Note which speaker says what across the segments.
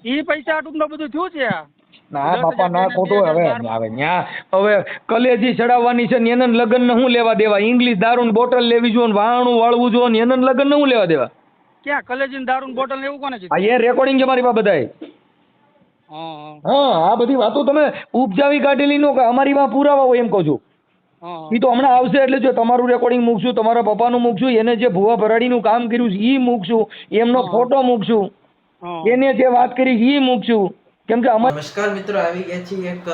Speaker 1: ઈ પૈસા આટલું બધું થયું છે આ.
Speaker 2: ના
Speaker 1: 10,000
Speaker 2: બાપા ના
Speaker 1: થઈને
Speaker 2: ખોટું હવે
Speaker 1: 2012
Speaker 2: હવે ન્યા હવે કલેજી ચડાવવાની છે ને એને લગ્ન ને શું લેવા દેવા? ઇંગ્લિશ દારૂ ની બોટલ લેવી જો ને વાહણું વાળવું જો ને એને લગ્ન ને શું લેવા દેવા?
Speaker 1: ક્યાં કલેજીન દારૂ બોટલ ને એવું કોને
Speaker 2: આ
Speaker 1: કીધું?
Speaker 2: એ રેકોર્ડિંગ છે મારી પાસે બધાય.
Speaker 1: હા
Speaker 2: હા આ બધી વાતો તમે ઉપજાવી કાઢેલી નો કે અમારી પાસે પુરાવા હોય એમ કહું છું.
Speaker 1: હા
Speaker 2: એ તો હમણાં આવશે એટલે જો તમારું રેકોર્ડિંગ મૂકશું, તમારા પપ્પાનું મૂકશું, એને જે ભૂવા ભરાડીનું કામ કર્યું છે એ મૂકશું, એમનો
Speaker 1: હા
Speaker 2: ફોટો મૂકશું,
Speaker 1: હા.
Speaker 2: એને જે વાત કરી એ મૂકશું. કેમ કે અમારે
Speaker 3: નમસ્કાર મિત્રો, આવી ગયા છીએ એક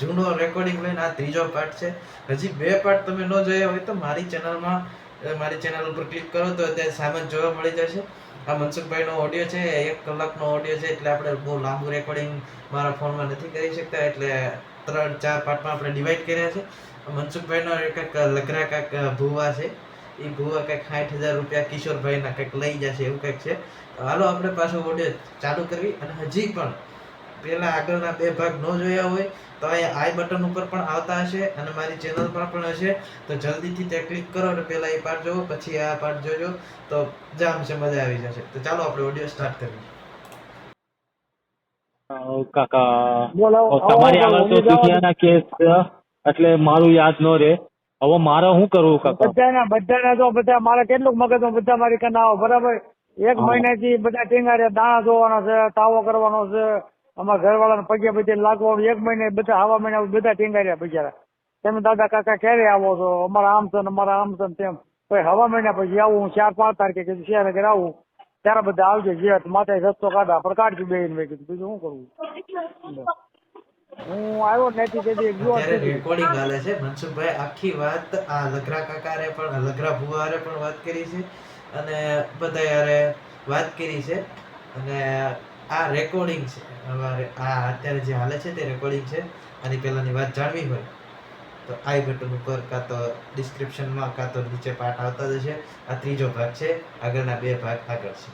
Speaker 3: જૂનો રેકોર્ડિંગ લઈને. આ ત્રીજો પાર્ટ છે. હજી 2 પાર્ટ તમે ન જોયા હોય તો મારી ચેનલ ઉપર ક્લિક કરો તો ત્યાં સામે જોવા મળી જશે. આ મનસુખભાઈનો ઓડિયો છે, 1 કલાકનો ઓડિયો છે, એટલે આપણે બહુ લાંબુ રેકોર્ડિંગ મારા ફોનમાં નથી કરી શકતા, એટલે 3-4 પાર્ટમાં આપણે ડિવાઈડ કર્યા છે. મનસુખભાઈનો કંઈક લગરા કંઈક ભૂવા છે, એ ભૂવા કંઈક 60,000 રૂપિયા કિશોરભાઈના કંઈક લઈ જશે એવું કંઈક છે. હાલો આપણે પાછો ઓડિયો ચાલુ કરવી. અને હજી પણ પેલા આગળના 2 ભાગ ન જોયા હોય તો અહીંયા આઈ બટન ઉપર પણ આવતા હશે અને મારી ચેનલ પર પણ હશે, તો જલ્દીથી ત્યાં ક્લિક કરો અને પેલા એ પાર્ટ જોવો, પછી આ પાર્ટ જોજો તો જામશે, મજા આવી જશે. તો ચાલો આપણે ઓડિયો સ્ટાર્ટ કરીએ.
Speaker 4: કાકા
Speaker 5: બોલો.
Speaker 4: તમારી આગળ તો દુનિયાના કેસ છે, એટલે મારું યાદ ન રહે. હવે મારે શું કરવું કાકા?
Speaker 5: બધાના તો બધા મારે કેટલું મગજમાં બધા મારી કને આવો બરાબર. એક
Speaker 4: હા.
Speaker 5: મહિનાથી બધા ટીંગારે દાણા ધોવાનો છે, તાવો કરવાનો છે, અમારા ઘરવાળાને પગે પગે લાગવાનું. 1 મહિને બધા આવા મહિના બધા ટીંગાર્યા બિચારા. તમે દાદા કાકા ક્યારે આવો છો? અમારા આમ છે ને અમારા આમ છે ને તેમ. પછી હવા મહિના પછી આવું હું 4-5 તારીખે કીધું શહેર આવું ત્યારે બધા આવજો. જે માથે રસ્તો કાઢા પણ કાઢશું બે મેં કીધું બીજું શું કરવું. હું આવ્યો નથી તેથી ગયો
Speaker 3: અત્યારે
Speaker 5: નથી.
Speaker 3: રેકોર્ડિંગ હાલે છે. મનસુખભાઈ આખી વાત આ લગરા કાકારે પણ, લગરા ભુવારે પણ વાત કરી છે અને બધા યારે વાત કરી છે. અને આ રેકોર્ડિંગ છે. અમારે આ અત્યારે જે હાલે છે તે રેકોર્ડિંગ છે. આની પહેલાની વાત જાણવી હોય તો આઈ બટન ઉપર કાં તો ડિસ્ક્રિપ્શનમાં કાં તો નીચે પાર્ટ આવતા જ હશે. આ ત્રીજો ભાગ છે, આગળના 2 ભાગ આગળ છે.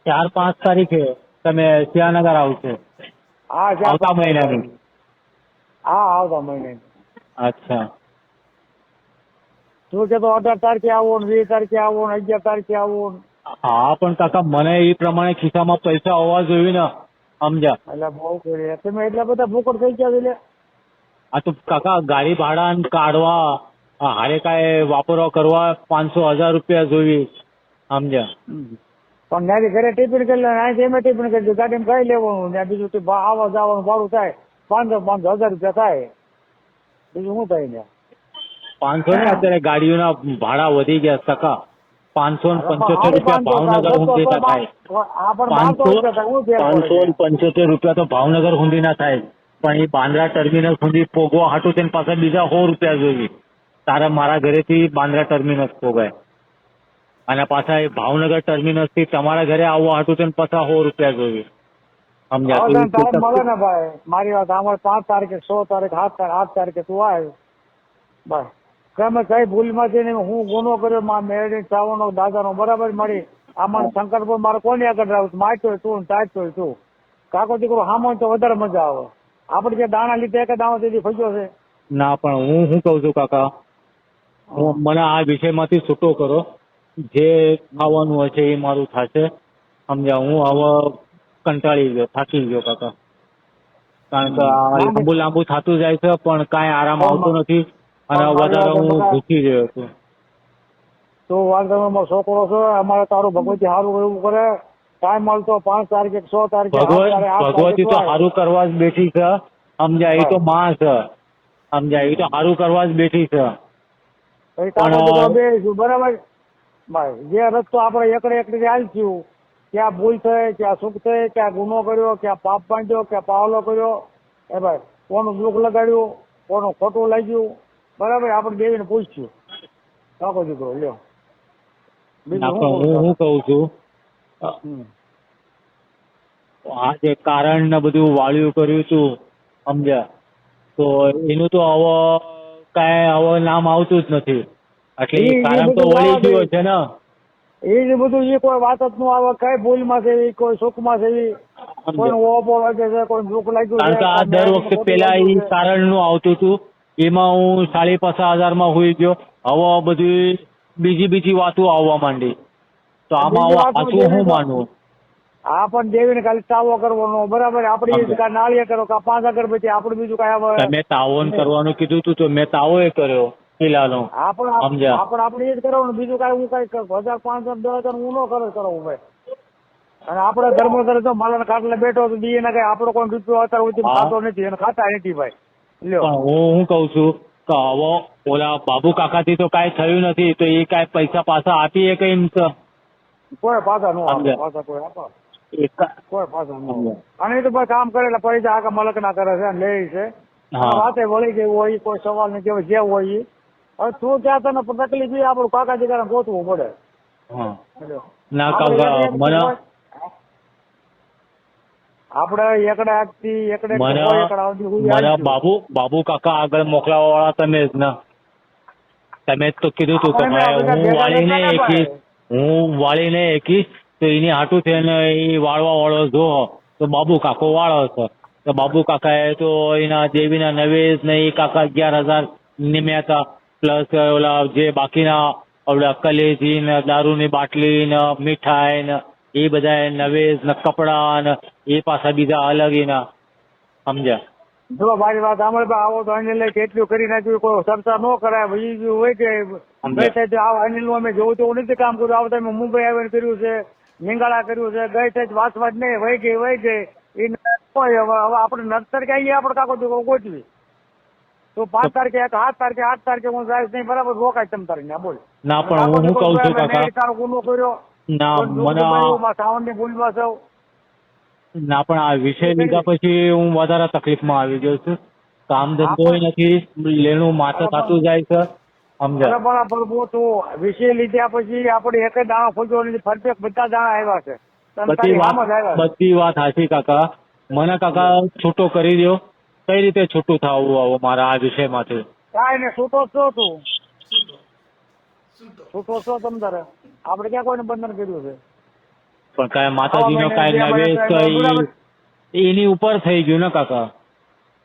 Speaker 4: ત્યારે 4-5 તારીખે તમે સિયાનગર આવશે
Speaker 5: હા
Speaker 4: આવતા મહિનાની?
Speaker 5: હા આવતા મહિને.
Speaker 4: અચ્છા.
Speaker 5: તું કે તો 18 તારીખે આવો ને 20 તારીખે આવો ને 11 તારીખે આવો ને.
Speaker 4: હા પણ કાકા મને એ પ્રમાણે ખિસ્સામાં પૈસા હોવા જોઈએ ને, સમજ્યા?
Speaker 5: એટલે બહુ કરી તમે એટલા બધા ફોકટ થઈ ગયા એટલે.
Speaker 4: આ તો કાકા ગાડી ભાડા ને કાઢવા, હારે કાંઈ વાપરવા કરવા 500-1000 રૂપિયા જોઈએ, સમજ્યા?
Speaker 5: પણ ત્યાંથી ઘરે ટિફિન કરી લે, અહીંથી એમ ટિફિન કરી દે, ગાડીમાં ખાઈ લેવાનું. ત્યાં બીજું તો આવવા જવાનું ભાડું થાય 500-1000 રૂપિયા થાય. બીજું શું થાય ત્યાં?
Speaker 4: 500 ને અત્યારે ગાડીઓના ભાડા વધી ગયા કાકા. 575 રૂપિયા ભાવનગર સુધીના થાય.
Speaker 5: આ પણ 1200 રૂપિયા થાય. હું ફેર પડે?
Speaker 4: 575 રૂપિયા તો ભાવનગર સુધીના થાય, પણ એ બાંદ્રા ટર્મિનલ સુધી પોગવા હાટું તેને પાછળ બીજા 100 રૂપિયા જોઈએ. તારે મારા ઘરેથી બાંદ્રા ટર્મિનસ પોગાય અને પાછા એ ભાવનગર ટર્મિનસ થી તમારા ઘરે આવવા હાટું તેને પાછા 100 રૂપિયા જોઈએ, સમજ્યા?
Speaker 5: હવે તને ટાઈમ મળે ને ભાઈ, મારી વાત સાંભળ. 5 તારીખે 6 તારીખ 8 તારીખે તું આવ બસ. ગમે કઈ ભૂલમાંથી નહીં હું ગુનો કર્યો મારા મેળવી ચાવવાનો દાદાનો બરાબર મળી. આમાં શંકરપુર મારે કોની આગળ રાવ મારતો તું તાજતો તું. કાકો દીકરો હામો તો વધારે મજા આવે. આપણે જે દાણા લીધા એક દાણો તેથી ફજ્યો છે.
Speaker 4: ના પણ હું શું કઉ છું કાકા, મને આ વિષયમાંથી છૂટો કરો. જે આવવાનું હશે એ મારું થશે, સમજ્યા? હું હવે કંટાળી ગયો, થાકી ગયો કાકા. કારણ કે આ લાંબુ થતું જાય છે પણ કાંઈ આરામ આવતો નથી અને વધારે હું ઘૂસી ગયો છું.
Speaker 5: તો વાલદાનો છોકરો છે અમારે, તારું ભગવતી સારું એવું કરે. ટાઈમ મળતો 5 તારીખે 6 તારીખે
Speaker 4: ભગવતી તો સારું કરવા જ બેઠી છે, સમજ્યા? એ તો માં છે, સમજ્યા? એ તો સારું કરવા જ બેઠી છે.
Speaker 5: બરાબર ભાઈ. જે રસ્તો આપણે એકડે હાલશું, ક્યાં ભૂલ થઈ, ક્યાં સુખ થઈ, ક્યાં ગુનો કર્યો, ક્યાં પાપ બાંધ્યો, ક્યાં પાવલો કર્યો, એ ભાઈ કોનું દુઃખ લગાડ્યું, કોનું ખોટું લાગ્યું, બરાબર આપણે દેવીને પૂછ્યું. કાકો દીકરો લ્યો.
Speaker 4: હું કઉ છું, આ જે કારણ ને બધું વાળ્યું કર્યું હતું, સમજ્યા? તો એનું તો હવે કાંઈ હવે નામ આવતું જ નથી, એટલે એ કારણ તો વળી ગયું છે ને.
Speaker 5: એ બધું એ કોઈ વાત જ ન આવે. કઈ ભૂલમાં છે, કોઈ સુખમાં છે, કોઈ ઓપો લાગે છે, કોઈ દુઃખ લાગ્યું.
Speaker 4: કારણ કે આ દર વખતે પેલા એ કારણ નું આવતું હતું, એમાં હું 50,000 માં હોઈ ગયો. હવે બધી બીજી વાતો આવવા માંડી, તો આમાં
Speaker 5: બીજી વાતમાં
Speaker 4: પાછું શું
Speaker 5: દેવી
Speaker 4: માનવું?
Speaker 5: આ પણ દેવીને ખાલી તાવો કરવાનો બરાબર, આપડી કા નાળિયેર કરો કા 5 અગરબત્તી, આપણું બીજું કઈ આવે
Speaker 4: તમે તાવોન કરવાનું કીધું તું તો મેં તાવો એ કર્યો કિલ્લાનો. સમજ્યા?
Speaker 5: આપણે એ જ કરવાનું, બીજું કઈ હું કઈ 1500 10,000 હું નો ખર્ચ કરાવું ભાઈ. અને આપણે ધર્મોધર તો માલણ ખાટલે બેઠો તો દીએ ને કઈ આપણો કોઈ રૂપિયો અત્યાર સુધી ખાતો નથી અને ખાતા નથી ભાઈ. લ્યો
Speaker 4: પણ હું શું કઉ છું કે હવે ઓલા બાબુ કાકાથી તો કાંઈ થયું નથી, તો એ કાંઈ પૈસા પાછા આપીએ કઈ
Speaker 5: કોઈ પાછા નો આપે,
Speaker 4: સમજ્યા?
Speaker 5: પાછા કોઈ આપે કોઈ પાછા નો આપે. અને એ તો ભાઈ કામ કરેલા પૈસા આખા મલક ના કરે છે લે છે.
Speaker 4: હા.
Speaker 5: વાતે વળી ગઈ હોય કોઈ સવાલ નથી, હવે જે હોય ઈ. હવે તું ત્યાં તને તકલીફ એ આપણું કાકાજી કારણ ગોતવું પડે.
Speaker 4: હા
Speaker 5: લ્યો.
Speaker 4: ના
Speaker 5: આપણે
Speaker 4: કાકા
Speaker 5: એકડે
Speaker 4: મને
Speaker 5: આપણે એકડે આજથી એકડે
Speaker 4: મને
Speaker 5: કોઈ એકડે આવતી સુધી
Speaker 4: મને
Speaker 5: આવીશું.
Speaker 4: બાબુ કાકા આગળ મોકલાવા વાળા તમે જ ને. તમે જ તો કીધું તું કે
Speaker 5: આપણે
Speaker 4: ભાઈ
Speaker 5: બધા
Speaker 4: હું
Speaker 5: ભેગા
Speaker 4: વાળીને
Speaker 5: થઈને
Speaker 4: એકીશ, હું વાળીને એકીશ, તો એની હાટું થઈને એ વાળવા વાળો જો તો બાબુ કાકો વાળો છે. તો બાબુ કાકાએ તો એના દેવીના નવેશ ને એ કાકા 11,000 નિમ્યા હતા, પ્લસ ઓલા જે બાકીના ઓલા કલેજી ને દારૂની બાટલી ને મીઠાઈ ને એ બધા નવેશ ને કપડા ને એ પાછા બીજા અલગ એના. સમજ્યા?
Speaker 5: જો મારી વાત સાંભળ ભાઈ, આવો તો અનિલ કેટલું કરી નાખ્યું, કોઈ ચર્ચા ન કરાય ભાઈ. ઈ હોય કે ગઈ સાઈડ અનિલ નું અમે જોવું તો નથી કામ કર્યું, આવતા મુંબઈ આવીને કર્યું છે, નિંગાળા કર્યું છે, ગઈ સાઈડ વાસવાજ નહીં વહી ગઈ એ કોઈ હવે આપણે નર્સર કે આવીએ આપણે કાકો ગોઠવી તો 5 તારીખે 7 તારીખે 8 તારીખે હું જાય નહીં બરાબર રોકાય તમ તારી બોલ.
Speaker 4: ના પણ હું શું કઉ છું કાકા,
Speaker 5: તારો ગુનો કર્યો
Speaker 4: ના મને
Speaker 5: સાવન ની ભૂલમાં સૌ
Speaker 4: ના પણ આ વિષય લીધા પછી હું વધારે તકલીફમાં આવી ગયો છું. કામ ધંધો નથી, લેણું માથે થતું જાય છે. સમજ્યા?
Speaker 5: બરાબર તું વિષય લીધા પછી આપણે એક દાણો ખોજો નથી, પરફેક્ટ બધા દાણા આવ્યા છે. તને તારી સામે જ આવ્યા છે.
Speaker 4: બધી વાત સાચી કાકા. મને કાકા છૂટો કરી દો. કઈ રીતે છૂટું થવું આવું મારા આ વિષયમાંથી?
Speaker 5: કાંઈ ને છૂટો છો તું છૂટો છો તમ તારે, આપણે ક્યાં કોઈને બંધન કર્યું છે?
Speaker 4: પણ કાંઈ માતાજીનો કાંઈ નવેશ કઈ એની ઉપર થઈ ગયું ને કાકા.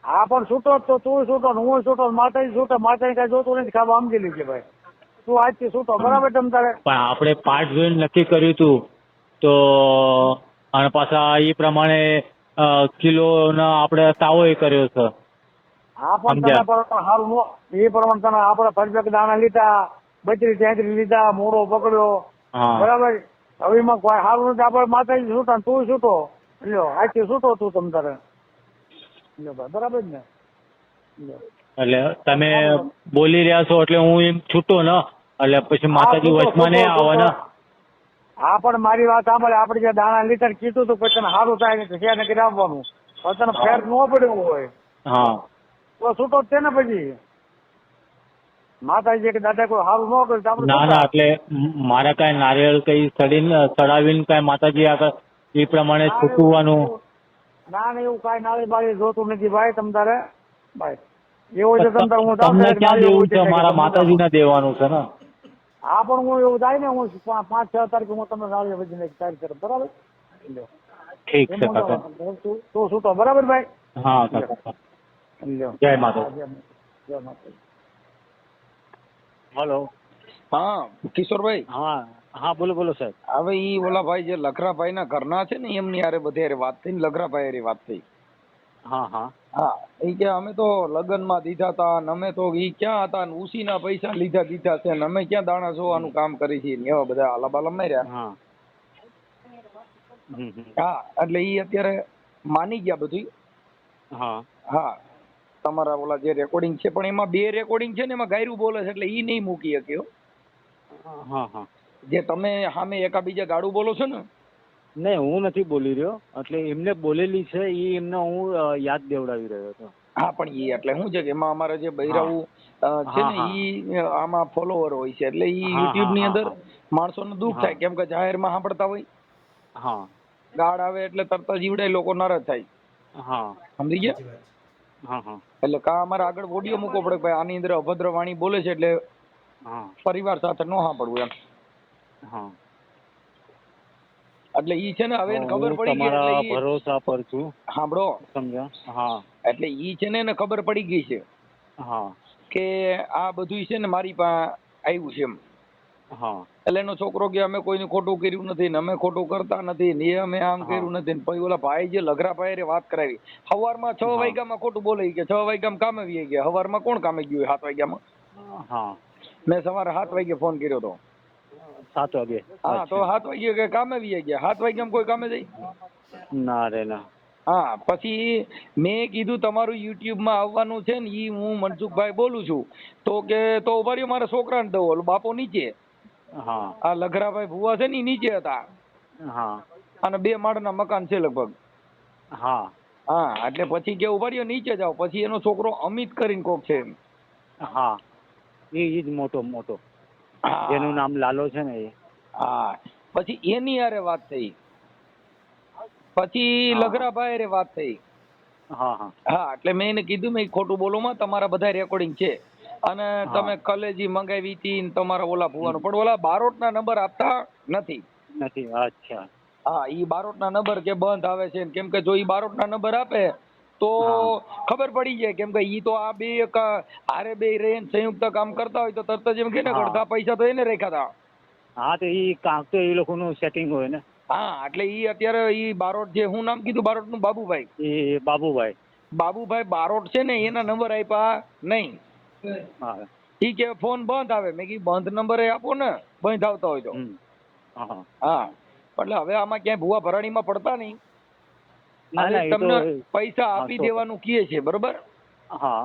Speaker 5: હા પણ છૂટો જ તો તું છૂટો ને હું છૂટો, માતાજી છૂટો, માતાજી કઈ જોતું નથી ખાવા સમજી લીધી ભાઈ. તું આજથી છૂટો બરાબર તમ તારે.
Speaker 4: પણ આપણે પાઠ જોઈને નક્કી કર્યું હતું તો અને પાછા એ પ્રમાણે કિલોના આપણે તાવો એ કર્યો છે.
Speaker 5: હા પણ તને પણ સારું નો એ પ્રમાણે તને આપણે પરફેક્ટ દાણા લીધા, 32-33 લીધા, મોડો પકડ્યો
Speaker 4: હા
Speaker 5: બરાબર. હવે એમાં કોઈ સારું નથી, આપણે માતાજી છૂટા ને તું છૂટો. લ્યો આજથી છૂટો તું તમ તારે. લ્યો ભાઈ બરાબર ને. લ્યો
Speaker 4: એટલે તમે બોલી રહ્યા છો એટલે હું એમ છૂટો ને, એટલે પછી માતાજી વચમાં નહીં આવે ને.
Speaker 5: હા પણ મારી વાત સાંભળે, આપણે જે દાણા લીધા કીધું તું પછી તને સારું થાય ને છે ને કરી આપવાનું, હવે તને ફેર ન પડ્યું હોય
Speaker 4: હા
Speaker 5: તો છૂટો જ છે ને. પછી માતાજી કે દાદા કોઈ સારું ન કર્યું તો આપણે
Speaker 4: ના ના, એટલે મારે કાંઈ નારિયેળ કઈ ચડાવીને કાંઈ માતાજી આગળ એ પ્રમાણે છૂટવાનું.
Speaker 5: ના એવું કાંઈ નાળી બાળી જોતું નથી ભાઈ તમ તારે ભાઈ. એવું છે તમ તારે હું
Speaker 4: તમને ક્યાં દેવું છે? મારા માતાજીને દેવાનું છે ને.
Speaker 5: હા પણ હું એવું થાય ને હું 5-6 તારીખે હું તમને નાળી વધીને તારીખ તરફ બરાબર.
Speaker 4: ઠીક છે કાકા.
Speaker 5: તું છૂટો બરાબર ભાઈ.
Speaker 4: હા કાકા. જય માતાજી.
Speaker 5: જય માતાજી.
Speaker 1: હલો.
Speaker 6: હા કિશોરભાઈ,
Speaker 1: હા હા બોલો બોલો સાહેબ.
Speaker 6: હવે ઈ ઓલા ભાઈ જે લખરાભાઈ ના ઘરના છે ને એમની હારે બધે હારે વાત થઈ, લખરાભાઈ હારે વાત થઈ.
Speaker 1: હા હા
Speaker 6: હા એ કે અમે તો લગ્નમાં દીધા હતા ને અમે તો ઈ ક્યાં હતા ને ઉસીના પૈસા દીધા છે ને અમે ક્યાં દાણા જોવાનું કામ કરી છીએ ને એવા બધા આલાબાલા માર્યા.
Speaker 1: હા
Speaker 6: હા એટલે ઈ અત્યારે માની ગયા બધું.
Speaker 1: હા
Speaker 6: હા તમારા ઓલા જે રેકોર્ડિંગ છે પણ એમાં 2 રેકોર્ડિંગ છે ને એમાં ગાયરું બોલે છે એટલે ઈ નહીં મૂકી શક્યો.
Speaker 1: હા હા.
Speaker 6: જે તમે સામે એકાબીજા ગાડું બોલો છો ને.
Speaker 1: નહીં હું નથી બોલી રહ્યો, એટલે એમને બોલેલી છે એ એમને હું યાદ દેવડાવી રહ્યો હતો.
Speaker 6: હા પણ ઈ એટલે શું છે કે એમાં અમારા જે બૈરાવું છે ને ઈ આમાં ફોલોવર હોય છે એટલે ઈ યુટ્યુબ ની અંદર માણસોને દુઃખ થાય કેમ કે જાહેરમાં સાંભળતા હોય.
Speaker 1: હા
Speaker 6: ગાળ આવે એટલે તરત જ ઈવડે લોકો નારાજ થાય.
Speaker 1: હા
Speaker 6: સમજી ગયા?
Speaker 1: હા હા
Speaker 6: એટલે કા અમારે આગળ ઓડિયો મૂકવો પડે કે ભાઈ આની અંદર અભદ્ર વાણી બોલે છે એટલે
Speaker 1: હા
Speaker 6: પરિવાર સાથે ન સાંભળવું એમ.
Speaker 1: હા.
Speaker 6: એટલે ઈ છે ને હવે એને ખબર પડી ગઈ
Speaker 1: તમારા
Speaker 6: એટલે
Speaker 1: ભરોસા પર છું.
Speaker 6: સાંભળો
Speaker 1: સમજ્યા? હા
Speaker 6: એટલે ઈ છે ને એને ખબર પડી ગઈ છે
Speaker 1: હા
Speaker 6: કે આ બધું છે ને મારી પાસે આવ્યું છે એમ.
Speaker 1: હા
Speaker 6: એટલે એનો છોકરો કે અમે કોઈને ખોટું કર્યું નથી ને અમે ખોટું કરતા નથી ને એ અમે આમ કર્યું નથી ને પછી ઓલા ભાઈ જે લઘરા ભાઈ રે વાત કરાવી સવારમાં 6 વાગ્યામાં ખોટું બોલે કે 6 વાગ્યામાં કામે વી ગયા સવારમાં કોણ કામે ગયું 7 વાગ્યામાં
Speaker 1: હા
Speaker 6: મેં સવારે 7 વાગે ફોન કર્યો હતો
Speaker 1: 7 વાગે
Speaker 6: હા તો 7 વાગે કે કામે વી ગયા 7 વાગ્યામાં કોઈ કામે જાય
Speaker 1: ના રે ના
Speaker 6: હા પછી મેં કીધું તમારું યુટ્યુબ માં આવવાનું છે ને ઈ હું મનસુખભાઈ બોલું છું તો કે તો ઉભા રહ્યો મારા છોકરાને દઉં ઓલો બાપો નીચે
Speaker 1: હા
Speaker 6: આ લઘરાભાઈ ભુવા છે ને ઈ નીચે હતા
Speaker 1: હા
Speaker 6: અને 2 માળના મકાન છે લગભગ
Speaker 1: હા
Speaker 6: હા એટલે પછી કે ઉભા રહ્યો નીચે જાઓ પછી એનો છોકરો અમિત કરીને કોક છે
Speaker 1: હા એ જ મોટો
Speaker 6: હા.
Speaker 1: જેનું નામ લાલો છે ને એ
Speaker 6: હા પછી એની હારે વાત થઈ પછી
Speaker 1: હા.
Speaker 6: લઘરાભાઈ હારે વાત થઈ
Speaker 1: હા હા
Speaker 6: હા એટલે મેં એને કીધું મેં ખોટું બોલો માં તમારા બધા રેકોર્ડિંગ છે અને તમે કલેજી મંગાવી હતી ને તમારા ઓલા ભુવાનું પણ ઓલા બારોટના નંબર આપતા નથી
Speaker 1: નથી અચ્છા
Speaker 6: હા ઈ બારોટના નંબર કે બંધ આવે છે કેમ કે જો ઈ બારોટના નંબર આપે તો
Speaker 1: હા.
Speaker 6: ખબર પડી જાય કેમ કે ઈ તો આ બે એક હારે બે રહીને સંયુક્ત કામ કરતા હોય તો તરત જ એમ કે ને
Speaker 1: હા.
Speaker 6: અડધા પૈસા તો એને રાખ્યા હતા
Speaker 1: હા તો એ કાંક તો એ લોકોનું સેટિંગ હોય ને
Speaker 6: હા એટલે ઈ અત્યારે ઈ બારોટ જે હું નામ કીધું બારોટનું બાબુભાઈ
Speaker 1: એ બાબુભાઈ
Speaker 6: બારોટ છે ને એના નંબર આપ્યા નહીં
Speaker 1: હા
Speaker 6: ઈ કે ફોન બંધ આવે મેં કીધું બંધ નંબરે આપો ને બંધ આવતા હોય તો
Speaker 1: હા
Speaker 6: હા એટલે હવે આમાં ક્યાંય ભૂવા ભરાણીમાં પડતા નહીં
Speaker 1: ના
Speaker 6: હવે
Speaker 1: ના એ તો
Speaker 6: તમને પૈસા
Speaker 1: હા,
Speaker 6: આપી
Speaker 1: તો-
Speaker 6: દેવાનું કહે છે બરોબર
Speaker 1: હા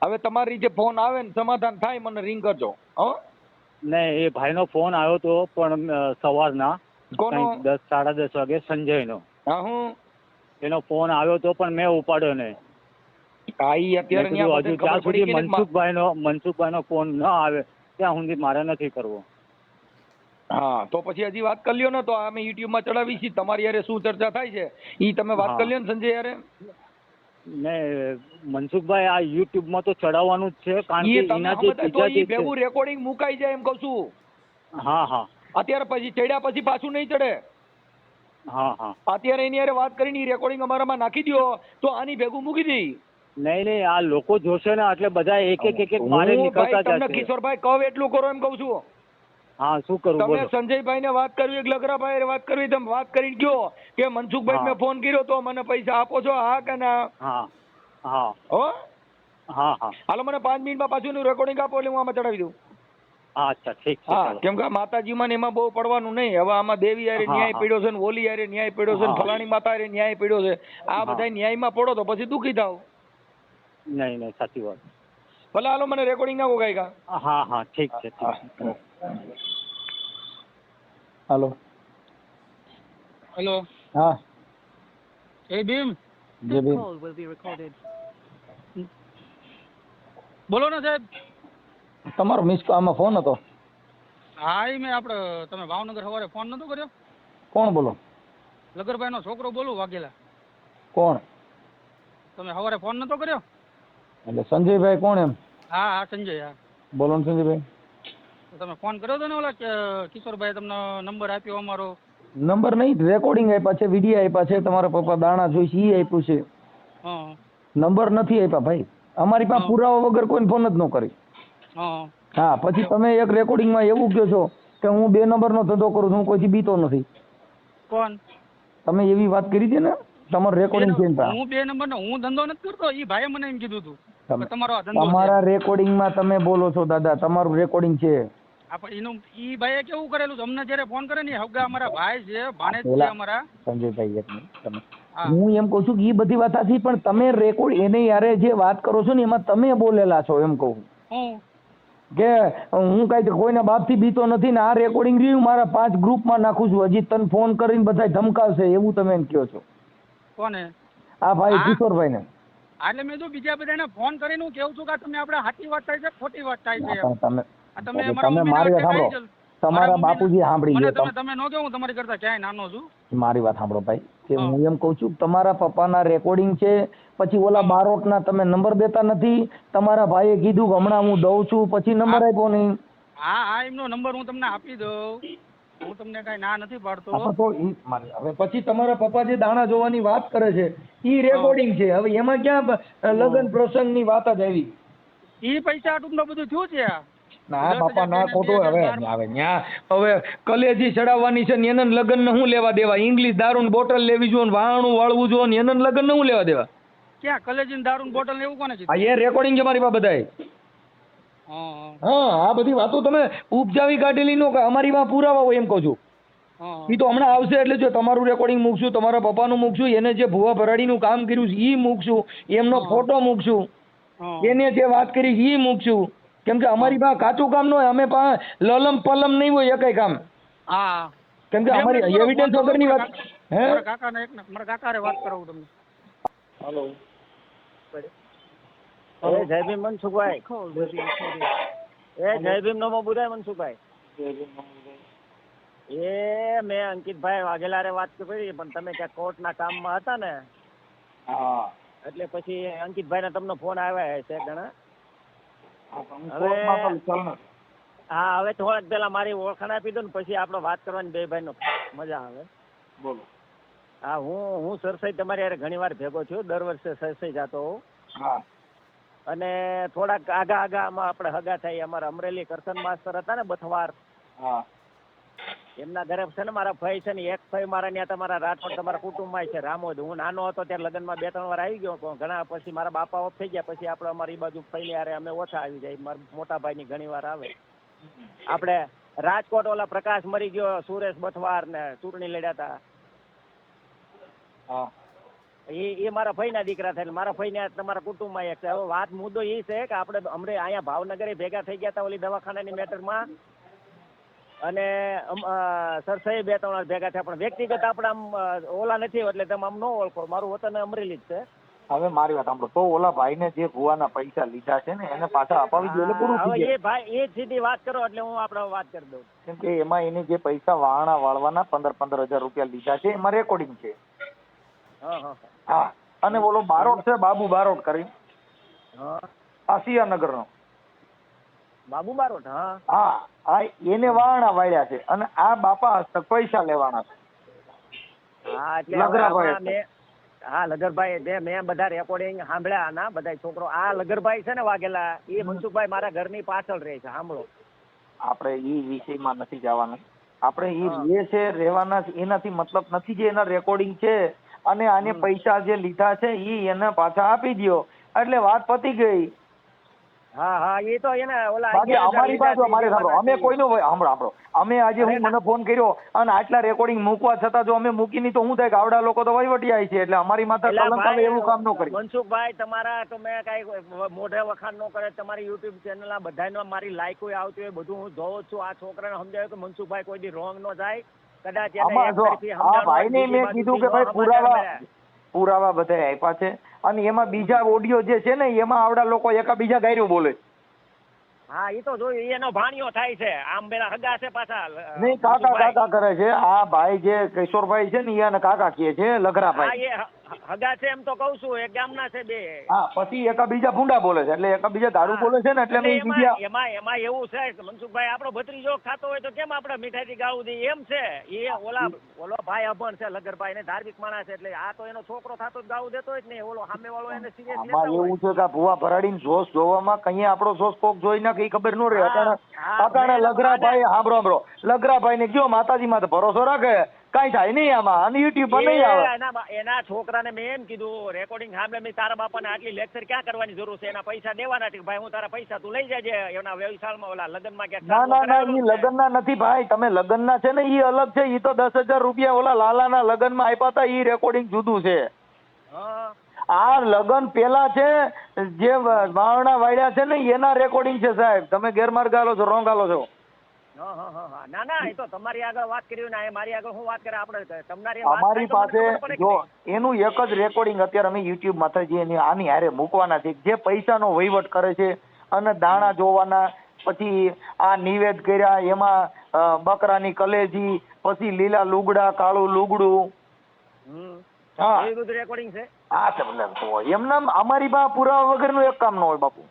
Speaker 6: હવે તમારી રીતે ફોન આવે ને સમાધાન થાય મને રિંગ કરજો હો
Speaker 1: ને એ ભાઈનો ફોન આવ્યો તો પણ સવારના
Speaker 6: કોનો
Speaker 1: કંઈક 10 10:30 વાગે સંજયનો
Speaker 6: હા હું
Speaker 1: એનો ફોન આવ્યો તો પણ મેં ઉપાડ્યો નહીં
Speaker 6: હા ઈ અત્યારે
Speaker 1: મેં
Speaker 6: ન્યા
Speaker 1: કીધું
Speaker 6: બધે
Speaker 1: હજુ
Speaker 6: ખબર
Speaker 1: જ્યાં
Speaker 6: પડી
Speaker 1: સુધી
Speaker 6: ગઈ ને
Speaker 1: મનસુખભાઈનો ફોન ન આવે ત્યાં સુધી મારે નથી કરવો
Speaker 6: હા તો પછી હજી વાત કરી લ્યો ને તો અમે યુટ્યુબ માં ચડાવી છીએ તમારી યારે શું ચર્ચા થાય છે ઈ તમે વાત
Speaker 1: હા.
Speaker 6: કરી લ્યો ને સંજય યારે
Speaker 1: ને મનસુખભાઈ આ યુટ્યુબમાં તો ચડાવવાનું જ છે કારણ
Speaker 6: ઈ
Speaker 1: કે
Speaker 6: તમે
Speaker 1: એના જે
Speaker 6: સમજતા તો
Speaker 1: બીજા
Speaker 6: ઈ
Speaker 1: જે છે
Speaker 6: ભેગું રેકોર્ડિંગ મુકાઈ જાય એમ કહું છું
Speaker 1: હા હા
Speaker 6: અત્યારે પછી ચડ્યા પછી પાછું નહીં ચડે
Speaker 1: હા હા
Speaker 6: અત્યારે એની યારે વાત કરીને રેકોર્ડિંગ અમારામાં નાખી દો તો આની ભેગું મૂકી દઈ
Speaker 1: નહીં આ લોકો જોશે ને એટલે બધા એક મારે
Speaker 6: હું ભાઈ
Speaker 1: નીકળતા
Speaker 6: તમને
Speaker 1: જશે
Speaker 6: કિશોરભાઈ કહું એટલું કરો એમ કહું છું
Speaker 1: હા શું કરવું
Speaker 6: તમે
Speaker 1: બોલો
Speaker 6: સંજયભાઈ ને વાત કરવી કે લગરાભાઈ વાત કરવી તમે વાત કરીને કયો કે મનસુખભાઈ
Speaker 1: હા.
Speaker 6: મેં ફોન કર્યો તો મને પૈસા આપો છો હા કે ના
Speaker 1: હા હા
Speaker 6: હો
Speaker 1: હા હા
Speaker 6: હાલો મને 5 મિનિટમાં પાછું એનું રેકોર્ડિંગ આપો એટલે હું આમાં ચડાવી દઉં
Speaker 1: હા અચ્છા ઠીક છે
Speaker 6: હા
Speaker 1: ચાલો
Speaker 6: કેમ કે માતાજીમાં ને એમાં બહુ પડવાનું નહીં હવે આમાં દેવી હારે
Speaker 1: હા,
Speaker 6: ન્યાય
Speaker 1: હા.
Speaker 6: પડ્યો છે ને ઓલી હારે ન્યાય પડ્યો છે ને
Speaker 1: હા.
Speaker 6: ફલાણી માતા હારે ન્યાય પડ્યો છે આ
Speaker 1: હા.
Speaker 6: બધા ન્યાયમાં પડો તો પછી દુઃખી થાવ
Speaker 1: નહીં સાચી વાત
Speaker 6: ભલે હાલો મને રેકોર્ડિંગ નાખો કાંઈ
Speaker 1: હા હા ઠીક છે ઠીક છે ઓકે.
Speaker 6: હાલો
Speaker 5: હેલો
Speaker 6: હા
Speaker 5: એ ભીમ
Speaker 6: જે બેન
Speaker 5: બોલો ને સાહેબ
Speaker 6: તમારો મિસ આમાં ફોન હતો
Speaker 5: હા એ મેં આપણે તમે ભાવનગર સવારે ફોન નતો કર્યો
Speaker 6: કોણ બોલો
Speaker 5: લગરભાઈ નો છોકરો બોલું વાઘેલા
Speaker 6: કોણ
Speaker 5: તમે સવારે ફોન નતો કર્યો
Speaker 6: એટલે સંજયભાઈ કોણ એમ
Speaker 5: હા હા સંજય હા
Speaker 6: બોલો ને સંજયભાઈ
Speaker 5: તો તમે ફોન કર્યો હતો ને ઓલા કિશોરભાઈ તમને નંબર આપ્યો અમારો
Speaker 6: નંબર નહીં રેકોર્ડિંગ આપ્યા છે વિડીયો આપ્યા છે તમારા પપ્પા દાણા જોઈશે ઈ આપ્યું છે
Speaker 5: હા
Speaker 6: નંબર નથી આપ્યા ભાઈ અમારી પાસે
Speaker 5: હા.
Speaker 6: પુરાવા વગર કોઈને ફોન જ ન કરી
Speaker 5: હા
Speaker 6: હા પછી તમે એક રેકોર્ડિંગમાં એવું કહો છો કે હું 2 નંબરનો ધંધો કરું છું હું કોઈથી બીતો નથી
Speaker 5: કોણ
Speaker 6: તમે એવી વાત કરી હતી ને તમારું રેકોર્ડિંગ છે ને ત્યાં.
Speaker 5: હું 2 નંબર નો હું ધંધો નથી કરતો એ ભાઈએ મને એમ કીધું હતું
Speaker 6: તમે-
Speaker 5: કે તમારો આ ધંધો
Speaker 6: તમારા
Speaker 5: છે
Speaker 6: રેકોર્ડિંગમાં તમે બોલો છો દાદા તમારું રેકોર્ડિંગ છે
Speaker 5: આપણે એનું ઈ ભાઈએ કેવું કરેલું છે અમને જ્યારે ફોન કરે ને હગા અમારા ભાઈ છે ભાણેજ છે
Speaker 6: પેલા
Speaker 5: અમારા
Speaker 6: સંજયભાઈ એક મિનિટ તમે
Speaker 5: હા.
Speaker 6: હું એમ કહું છું કે એ બધી વાત સાચી પણ તમે રેકોર્ડ એને યારે જે વાત કરો છો ને એમાં તમે બોલેલા છો એમ કહું
Speaker 5: હું
Speaker 6: કે હું કઈ કોઈના બાપથી બીતો નથી ને આ રેકોર્ડિંગ રહ્યું મારા 5 ગ્રુપમાં નાખું છું હજી તને ફોન કરીને બધા ધમકાવશે એવું તમે એમ કહો છો
Speaker 5: કોને
Speaker 6: આ ભાઈ
Speaker 5: હા.
Speaker 6: કિશોરભાઈ ને
Speaker 5: એટલે મેં તો બીજા બધાને ફોન કરીને હું કેવું છું કે તમે આપણે સાચી વાત થાય છે ખોટી વાત થાય છે એમ.
Speaker 6: તમે
Speaker 5: આ તમે
Speaker 6: એટલે
Speaker 5: મારા
Speaker 6: તમે
Speaker 5: મમ્મીને
Speaker 6: મારી વાત
Speaker 5: અટક આવી
Speaker 6: સાંભળો
Speaker 5: છે.
Speaker 6: તમારા
Speaker 5: મારા
Speaker 6: બાપુજી સાંભળી
Speaker 5: મને
Speaker 6: ગયો
Speaker 5: તમે ન કહો હું તમારી કરતા ક્યાંય નાનો છું
Speaker 6: મારી વાત સાંભળો ભાઈ કે
Speaker 5: હા.
Speaker 6: હું એમ કહું છું કે તમારા પપ્પાના રેકોર્ડિંગ છે પછી ઓલા
Speaker 5: હા.
Speaker 6: બારોટના તમે નંબર દેતા નથી તમારા ભાઈએ કીધું કે હમણાં હું દઉં છું પછી નંબર આપ્યો નહીં
Speaker 5: હા હા એમનો નંબર હું તમને આપી દઉં હું તમને કાંઈ ના નથી પાડતો
Speaker 6: હા, તો હવે પછી તમારા પપ્પા જે દાણા જોવાની વાત કરે છે ઈ રેકોર્ડિંગ છે હવે એમાં ક્યાં લગ્ન પ્રસંગની વાત જ આવી
Speaker 5: ઈ પૈસા આટલું બધું થયું છે
Speaker 2: ના બાપા ના ખોટું હવે ન્યા હવે કલેજી ચડાવવાની છે ને એને લગ્ન ને શું લેવા દેવા? ઇંગ્લિશ દારૂ બોટલ લેવી જોઈએ ને વાહણું વાળવું જોઈએ ને એને લગ્ન ને શું લેવા દેવા?
Speaker 7: ક્યાં કલેજીન દારૂ બોટલ ને એવું કોને
Speaker 2: આ એ રેકોર્ડિંગ છે મારી પાસે બધાય. હા આ બધી વાતો તમે ઉપજાવી કાઢેલી નો કે અમારી પાસે પુરાવા હોય એમ કહું છું. એ તો હમણાં આવશે એટલે જો તમારું રેકોર્ડિંગ મૂકશું, તમારા પપ્પાનું મૂકશું, એને જે ભુવા ભરાડીનું કામ કર્યું છે એ મૂકશું, એમનો ફોટો મૂકશું, એને જે વાત કરી એ મૂકશું. કેમ કે અમારી પાસે કાચું કામ ન હોય, અમે પાસે લલમ પલમ નહીં હોય એકય કામ.
Speaker 7: હા
Speaker 2: કેમ કે અમારી એવિડન્સ વગરની વાત. હે
Speaker 7: મારા કાકાને વાત કરાવું તમને.
Speaker 1: હલો એ જય ભીમ મનસુખભાઈ, એ જય ભીમ નમો બુધાય મનસુખભાઈ. એ મેં અંકિતભાઈ વાઘેલારે વાત કરી પણ તમે ક્યાં કોર્ટના કામમાં હતા ને, એટલે પછી અંકિતભાઈ ને તમને ફોન આવ્યા છે ઘણા. હા હવે થોડાક પેલા મારી ઓળખાણ આપી દો ને પછી આપણે વાત કરવાની બે ભાઈ નો મજા આવે. બોલો. હા હું સરસાઈ તમારી યાર ઘણી વાર ભેગો થયો, દર વર્ષે સરસાઈ જાતો હોઉં. અને થોડાક આગા આમાં આપણે હગા થાય. અમારા અમરેલી કરશન માસ્તર હતા ને બથવાર, એમના ઘરે છે ને મારા ભાઈ છે ને, એક ભાઈ મારા ત્યાં તમારા રાજકોટ તમારા કુટુંબમાં છે રામોદ. હું નાનો હતો ત્યારે લગ્નમાં 2-3 વાર આવી ગયો, પણ ઘણા પછી મારા બાપા ઓફ થઈ ગયા પછી આપણે અમારી બાજુ ફઈને યારે અમે ઓછા આવી જાય. મારા મોટા ભાઈની ઘણી વાર આવે. આપણે રાજકોટ ઓલા પ્રકાશ મરી ગયો, સુરેશ બથવાર ને ચૂંટણી લડ્યા હતા, એ મારા ભાઈના દીકરા થાય. મારા ભાઈને તમારા કુટુંબમાં એક છે. હવે વાત મુદ્દો એ છે કે આપણે અમરે અહીંયા ભાવનગરે ભેગા થઈ ગયા હતા ઓલી દવાખાનાની મેટરમાં, અને સરસાઈ 2-3 વાર ભેગા થયા, પણ વ્યક્તિગત આપણે આમ ઓલા નથી એટલે તમે આમ ન ઓળખો. મારું વતન અમરેલી જ છે.
Speaker 2: હવે મારી વાત સાંભળો, તો ઓલા ભાઈને જે ભુવાના પૈસા લીધા છે ને એને પાછા અપાવી દો એટલે પૂરું થઈ જાય.
Speaker 1: એ ભાઈ એ જ સીધી વાત કરો એટલે હું આપણે વાત કરી દઉં.
Speaker 2: કેમ કે એમાં એને જે પૈસા વાહણા વાળવાના 15,000 રૂપિયા લીધા છે એમાં રેકોર્ડિંગ છે. હા અને ઓલો બારોટ છે, બાબુ બારોટ કરી, આસિયાનગર નો
Speaker 1: બાબુ બારોટ.
Speaker 2: હા એને વાહણા વાળ્યા છે અને આ બાપા હસ્તક પૈસા લેવાના છે.
Speaker 1: હા એટલે હા લગરભાઈ મેં બધા રેકોર્ડિંગ સાંભળ્યા આના બધા છોકરો. આ લગરભાઈ છે ને વાઘેલા, એ મનસુખભાઈ મારા ઘરની પાછળ રહે છે. સાંભળો,
Speaker 2: આપણે એ વિષયમાં નથી જવાનું. આપણે એ છે રહેવાના એનાથી મતલબ નથી. જે એના રેકોર્ડિંગ છે અને આને પૈસા જે લીધા છે એ એને પાછા આપી દો એટલે વાત પતી ગઈ.
Speaker 1: હા એ તો એને ઓલા
Speaker 2: બાકી અમારી પાસે અમારે સાંભળો, અમે કોઈનો સાંભળો અમે આજે હું મને ફોન કર્યો અને આટલા રેકોર્ડિંગ મૂકવા છતાં જો અમે મૂકી નહીં તો શું થાય કે આવડા લોકો તો વહીવટિયા છે એટલે અમારી માથે કલંક આવે એવું કામ ન કરી.
Speaker 1: મનસુખભાઈ તમારા તો મેં કઈ મોઢે વખાણ ન કરે. તમારી યુટ્યુબ ચેનલ બધાનો મારી લાઈકો આવતી હોય બધું હું જોઉં છું. આ છોકરાને સમજાવ્યું કે મનસુખભાઈ કોઈ દી રોંગ ન જાય. કદાચ
Speaker 2: આ ભાઈને મેં કીધું કે ભાઈ પુરાવા બધા આપ્યા છે અને એમાં બીજા ઓડિયો જે છે ને એમાં આવડા લોકો એકાબીજા ગાયરું બોલે.
Speaker 1: હા એ તો જોયું, એનો ભાણિયો થાય છે. આમ પેલા હગા છે પાછા
Speaker 2: નહીં કાકા કરે છે. આ ભાઈ જે કિશોરભાઈ છે ને એને કાકા કહે છે, લગરાભાઈ
Speaker 1: હગા છે એમ તો કઉ છું, એક ગામના છે બે.
Speaker 2: હા પછી એકાબીજા ભૂંડા બોલે છે એટલે એકાબીજા દારૂ બોલે છે ને એટલે
Speaker 1: એમાં એવું છે મનસુખભાઈ, આપણો ભત્રીજો ખાતો હોય તો કેમ આપણે મીઠાઈથી ગાળું દઈએ એમ છે. એ ઓલો ભાઈ અભણ છે લગરભાઈ ને, ધાર્મિક માણસ છે એટલે આ તો એનો છોકરો થાતો ગાળું દેતો જ નહીં. ઓલો સામે વાળો એને સિરિયસ લેતો હોય.
Speaker 2: એવું છે કે ભુવા ભરાડીને જોશ જોવામાં કઈ આપણો જોશ કોક જોઈ નાખે ખબર ન રહે. અટાણે લગરાભાઈ સાંભળો લગરાભાઈ ને કયો માતાજી માં ભરોસો રાખે કઈ થાય નહીં આમાં અને યુટ્યુબ પર નહીં આવે.
Speaker 1: એના છોકરાને મેં એમ કીધું રેકોર્ડિંગ સાંભળે મેં તારા બાપાને આટલી લેક્ચર ક્યાં કરવાની જરૂર છે, એના પૈસા દેવાના છે. ભાઈ હું તારા પૈસા તું લઈ જાય એના વ્યવસાયમાં ઓલા લગ્નમાં ક્યાંક.
Speaker 2: ના ઈ લગ્નના નથી ભાઈ, તમે લગ્નના છે ને ઈ અલગ છે. ઈ તો 10,000 રૂપિયા ઓલા લાલાના લગ્નમાં આપ્યા હતા, ઈ રેકોર્ડિંગ જુદું છે. આ લગ્ન પેલા છે જે વાવણા વાળ્યા છે ને એના રેકોર્ડિંગ છે સાહેબ. તમે ગેરમાર્ગ આલો છો, રોંગ આલો છો.
Speaker 1: ના એ તો તમારી આગળ વાત કરી ને મારી આગળ હું વાત કરે આપણે તમારી
Speaker 2: અમારી પાસે જો એનું એક જ રેકોર્ડિંગ અત્યારે અમે યુટ્યુબ માં જે આની હારે મૂકવાના છે. જે પૈસાનો વહીવટ કરે છે અને દાણા જોવાના, પછી આ નિવેદ કર્યા એમાં બકરાની કલેજી, પછી લીલા લુગડા કાળું લુગડું. હા
Speaker 1: એ બધું રેકોર્ડિંગ છે.
Speaker 2: હા છે એમના અમારી પાસે પુરાવા વગરનું એક કામ ન હોય બાપુ.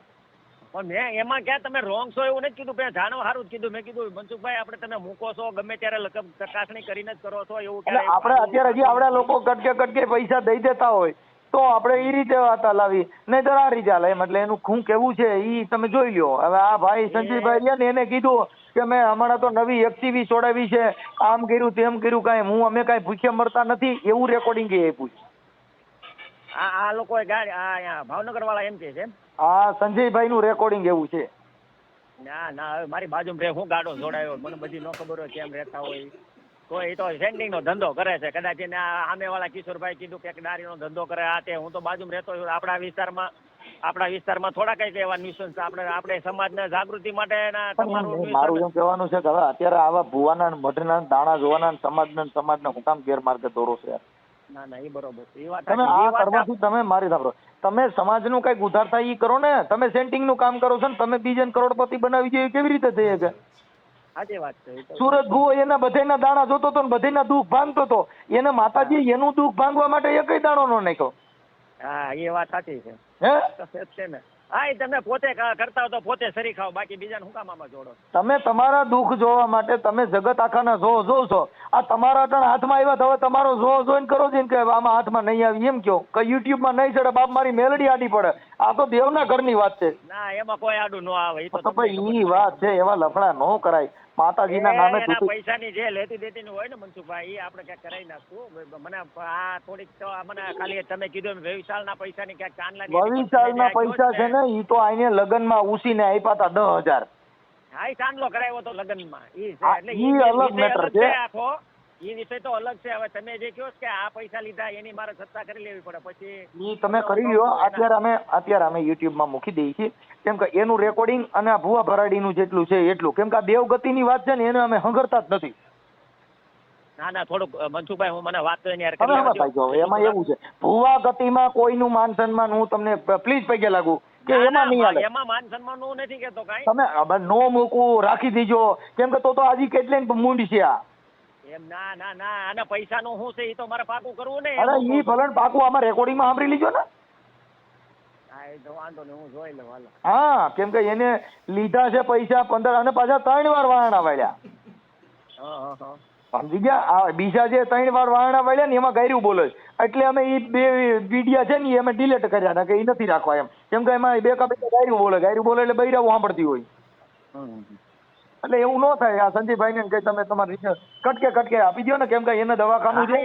Speaker 1: પણ મેં એમાં ક્યાં તમે રોંગ છો એવું નથી કીધું. મેં જાણવા સારું જ કીધું. મેં કીધું મનસુખભાઈ આપણે તમે મૂકો છો ગમે ત્યારે ચકાસણી કરીને જ કરો છો એવું.
Speaker 2: આપણે અત્યારે હજી આવડા લોકો કટકે પૈસા દઈ દેતા હોય તો આપણે એ રીતે વાત હલાવી નહીંતર આ રીતે હાલે એમ. એટલે એનું શું કેવું છે એ તમે જોઈ લ્યો. હવે આ ભાઈ સંજયભાઈ રહ્યા ને એને કીધું કે મેં હમણાં તો નવી XCV છોડાવી છે, આમ કર્યું તેમ કર્યું, કાંઈ અમે કાંઈ ભૂખ્યા મરતા નથી એવું રેકોર્ડિંગ એ આપ્યું છે.
Speaker 1: આ લોકોએ ગાડી અહીંયા ભાવનગર વાળા એમ કે છે એમ?
Speaker 2: આ સંજયભાઈ નું રેકોર્ડિંગ એવું છે.
Speaker 1: ના ના હવે મારી બાજુમાં રે હું ગાડો જોડાયો મને બધી ન ખબર હોય કેમ રહેતા હોય તો એ તો સેન્ડિંગ નો ધંધો કરે છે. કદાચ એને સામે વાળા કિશોરભાઈ કીધું કે દારીનો ધંધો કરે આ તે. હું તો બાજુમાં રહેતો છું. આપણા વિસ્તારમાં થોડા કઈક એવા ન્યુસન્સ આપણે સમાજને જાગૃતિ માટે
Speaker 2: મારું એમ કહેવાનું છે કે હવે અત્યારે આવા ભુવાના મઢના દાણા જોવાના સમાજના હું કામ ગેરમાર્ગે દોરો છે.
Speaker 1: ના ના એ બરોબર છે. એ વાત
Speaker 2: તમે આ કરવાથી તમે મારી સાંભળો, તમે સમાજનું કઈક ઉધાર થાય એ કરો ને. તમે સેન્ટિંગ નું કામ કરો છો ને તમે બીજાને કરોડપતિ બનાવી દો કેવી રીતે થઈ શકે?
Speaker 1: સાચી વાત છે.
Speaker 2: સુરત ભુવો એના બધાના દાણા જોતો હતો ને બધાના દુઃખ ભાંગતો હતો. એને માતાજી એનું દુઃખ ભાંગવા માટે એકય દાણો નો નાખ્યો.
Speaker 1: હા એ વાત સાચી છે.
Speaker 2: હે
Speaker 1: છે ને? હા એ તમે પોતે કરતા હો તો પોતે સરી ખાઓ, બાકી બીજાને શું કામ આમાં જોડો? તમે
Speaker 2: તમારા દુઃખ જોવા માટે તમે જગત આખાના જોવ છો. આ તમારા ત્રણ હાથમાં આવ્યા તો હવે તમારો જોઈને કરો છો કે આમાં હાથમાં નહીં આવી એમ કયો કે યુટ્યુબમાં નહીં ચડે બાપ મારી મેલડી આડી પડે. આ તો દેવના ઘરની વાત છે.
Speaker 1: ના એમાં કોઈ આડું ન આવે.
Speaker 2: તો ભાઈ ઈ વાત છે, એવા લફડા ન કરાય. માતાજીના નામે
Speaker 1: પૈસાની જે લેતી દેતી હોય ને મનસુખભાઈ, આપણે ક્યાંક કરાવી નાખશું. મને આ થોડીક મને ખાલી તમે કીધું વેવિશાળના પૈસાની ક્યાંક ચાંદલા
Speaker 2: વેવિશાળના પૈસા છે ને ઈ તો આઈને લગનમાં ઉસીને આપ્યા હતા 10,000.
Speaker 1: હા એ ચાંદલો કરાવ્યો તો લગનમાં.
Speaker 2: ઈ અલગ મેટર છે.
Speaker 1: આખો એ વિષય તો અલગ છે. હવે તમે જે કહો કે આ પૈસા લીધા એની મારે સત્તા કરી લેવી પડે પછી
Speaker 2: ઈ તમે કરી લ્યો. અત્યારે અમે યુટ્યુબમાં મૂકી દઈએ છીએ કેમ કે એનું રેકોર્ડિંગ અને આ ભુવા ભરાડીનું જેટલું છે એટલું, કેમ કે આ દેવગતિની વાત છે ને એને અમે હંગરતા જ નથી.
Speaker 1: ના ના થોડુંક મનસુખભાઈ હું મને વાત તો
Speaker 2: એમાં એવું છે ભુવા ગતિમાં કોઈનું માન સન્માન હું તમને પ્લીઝ પગે લાગુ કે એમાં નહીં હાલે.
Speaker 1: એમાં માન સન્માન નું નથી કેતો કાઈ.
Speaker 2: તમે નો મૂકવું રાખી દીજો કેમ કે તો આજી કેટલી મૂંડી છે આ.
Speaker 1: એમ ના ના ના આના પૈસાનું શું છે એ તો મારે પાકું કરવું ને.
Speaker 2: અરે ઈ ભલન પાકું આમાં રેકોર્ડિંગમાં સાંભળી લીજો ને.
Speaker 1: હા એ તો વાંધો નહીં હું જોઈ લઉં હાલો.
Speaker 2: હા કેમ કે એને લીધા છે પૈસા 15 અને પાછા 3 વાર વારણા વાળ્યા. સમજી ગયા? બીજા જે 3 વાર વારણા વાળ્યા ને એમાં ગાયરું બોલે એટલે અમે એ 2 વિડિયા છે ને અમે ડિલીટ કર્યા કે એ નથી રાખવા એમ. કેમ કે એમાં બે ગાયરું બોલે એટલે બૈરાવું સાંભળતી હોય. એટલે એવું ન થાય. આ સંજયભાઈ ને કઈ તમે તમારી રીતે કટકે આપી દો ને કેમ કે એને દવાખાનું છે.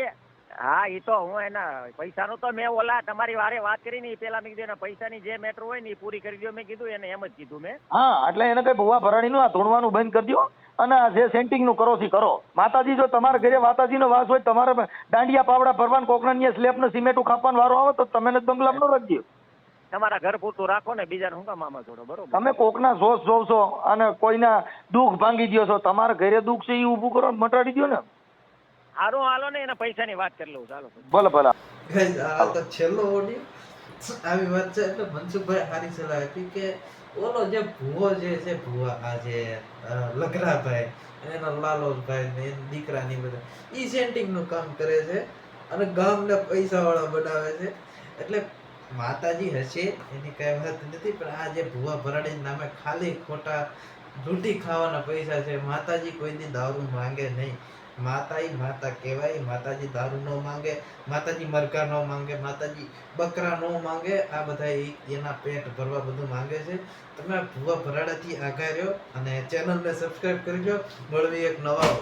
Speaker 1: હા એ તો હું એના પૈસાનું તો મેં ઓલા તમારી વારે વાત કરી ને પેલા મેં કીધું પૈસાની જે મેટર હોય ને એ પૂરી કરી દો મેં કીધું એને એમ જ કીધું મેં. હા
Speaker 2: એટલે એને કઈ ભુવા ભરાણીનું આ ધૂણવાનું બંધ કરી દો અને આ જે સેન્ટિંગ નું કરો થી કરો. માતાજી જો તમારા ઘરે માતાજીનો વાસ હોય તમારે દાંડિયા પાવડા ભરવાનું કોકના સ્લેબ ને સિમેન્ટ ખાપવાનો વારો આવે તો તમે બંગલામાં ન રાખજો.
Speaker 1: તમારા ઘર પૂરતું રાખો ને બીજાને શું કામ આમાં જોડો. બરોબર
Speaker 2: તમે કોકના જોશ જોવશો અને કોઈના દુઃખ ભાંગી દો છો. તમારા ઘરે દુઃખ છે એ ઊભું કરો મટાડી દો ને.
Speaker 1: હારું હાલો ને એના પૈસાની વાત કરી લઉં ચાલો.
Speaker 2: ભલે
Speaker 3: આ તો છેલ્લો ઓડિયો આવી વાત છે એટલે મનસુખભાઈ સારી સલાહ આપી કે ઓલો જે ભુવો જે છે ભુવા આ જે લગરાભાઈ એના લાલોભાઈ ને દીકરાની બધા ઈ સેન્ટિંગ નું કામ કરે છે અને ગામને પૈસા વાળા બનાવે છે. એટલે માતાજી હશે એની કઈ વાત નથી પણ આ જે ભુવા ભરાડી નામે ખાલી ખોટા લૂંટી ખાવાના પૈસા છે. માતાજી કોઈ દી દારૂ માંગે નહીં. માતા માતા કહેવાય. માતાજી દારૂ ન માંગે, માતાજી મરઘા ન માંગે, માતાજી બકરા ન માંગે. આ બધા એના પેટ ભરવા બધું માંગે છે. તમે ભુવા ભરાડાથી આઘા રહ્યો અને ચેનલને સબસ્ક્રાઇબ કરી લો. મળવી એક નવા